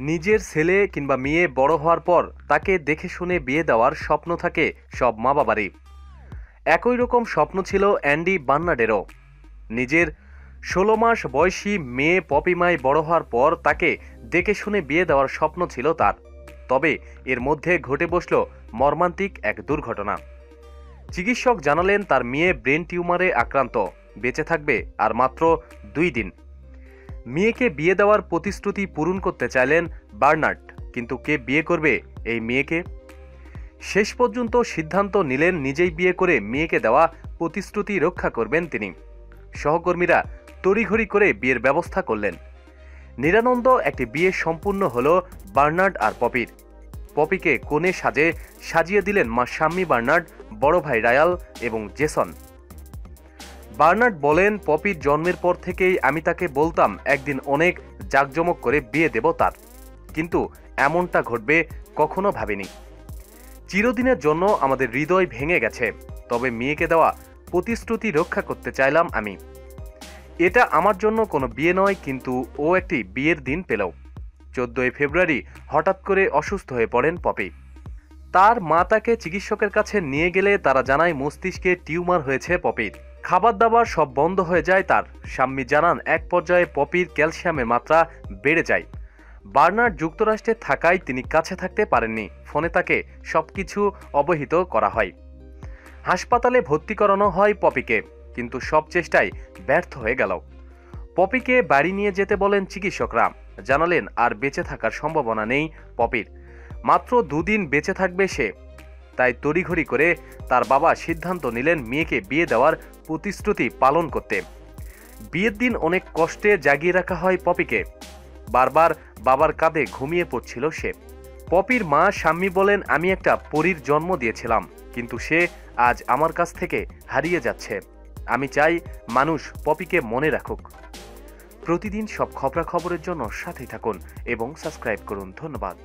নিজের ছেলে কিংবা মেয়ে বড় হওয়ার পর তাকে দেখে শুনে বিয়ে দেওয়ার স্বপ্ন থাকে সব মা বাবারই। একই রকম স্বপ্ন ছিল অ্যান্ডি বার্নার্ডেরও। নিজের ১৬ মাস বয়সী মেয়ে পপি মাই বড় হওয়ার পর তাকে দেখে শুনে বিয়ে দেওয়ার স্বপ্ন ছিল তার। তবে এর মধ্যে ঘটে বসল মর্মান্তিক এক দুর্ঘটনা। চিকিৎসক জানালেন তার মেয়ে ব্রেন টিউমারে আক্রান্ত, বেঁচে থাকবে আর মাত্র ২ দিন। মেয়েকে বিয়ে দেওয়ার প্রতিশ্রুতি পূরণ করতে চাইলেন বার্নার্ড, কিন্তু কে বিয়ে করবে এই মেয়েকে? শেষ পর্যন্ত সিদ্ধান্ত নিলেন নিজেই বিয়ে করে মেয়েকে দেওয়া প্রতিশ্রুতি রক্ষা করবেন তিনি। সহকর্মীরা তড়িঘড়ি করে বিয়ের ব্যবস্থা করলেন। নিরানন্দ একটি বিয়ে সম্পূর্ণ হল বার্নার্ড আর পপির। পপিকে কোণে সাজিয়ে দিলেন মা শাম্মী বার্নার্ড, বড় ভাই রায়াল এবং জেসন। বার্নার্ড বলেন, পপির জন্মের পর থেকেই আমি তাকে বলতাম একদিন অনেক জাঁকজমক করে বিয়ে দেব তার, কিন্তু এমনটা ঘটবে কখনো ভাবিনি। চিরদিনের জন্য আমাদের হৃদয় ভেঙে গেছে, তবে মেয়েকে দেওয়া প্রতিশ্রুতি রক্ষা করতে চাইলাম আমি। এটা আমার জন্য কোনো বিয়ে নয়, কিন্তু ও একটি বিয়ের দিন পেল। ১৪ ফেব্রুয়ারি হঠাৎ করে অসুস্থ হয়ে পড়েন পপি। তার মা তাকে চিকিৎসকের কাছে নিয়ে গেলে তারা জানায় মস্তিষ্কে টিউমার হয়েছে পপির। খাবার দাবার সব বন্ধ হয়ে যায় তার। শাম্মী জানান এক পর্যায়ে পপির ক্যালসিয়ামের মাত্রা বেড়ে যায়। বার্নার্ড যুক্তরাষ্ট্রে থাকায় তিনি কাছে থাকতে পারেননি। ফোনে তাকে সবকিছু অবহিত করা হয়। হাসপাতালে ভর্তি করানো হয় পপিকে, কিন্তু সব চেষ্টাই ব্যর্থ হয়ে গেল। পপিকে বাড়ি নিয়ে যেতে বলেন চিকিৎসকরা। জানালেন আর বেঁচে থাকার সম্ভাবনা নেই পপির, মাত্র ২ দিন বেঁচে থাকবে সে। তাই তড়িঘড়ি করে তার বাবা সিদ্ধান্ত নিলেন মেয়েকে বিয়ে দেওয়ার প্রতিশ্রুতি পালন করতে। বিয়ের দিন অনেক কষ্টে জাগিয়ে রাখা হয় পপিকে। বারবার বাবার কাঁধে ঘুমিয়ে পড়ছিল সে। পপির মা শাম্মী বলেন, আমি একটা পরীর জন্ম দিয়েছিলাম, কিন্তু সে আজ আমার কাছ থেকে হারিয়ে যাচ্ছে। আমি চাই মানুষ পপিকে মনে রাখুক। প্রতিদিন সব খবরাখবরের জন্য সাথেই থাকুন এবং সাবস্ক্রাইব করুন। ধন্যবাদ।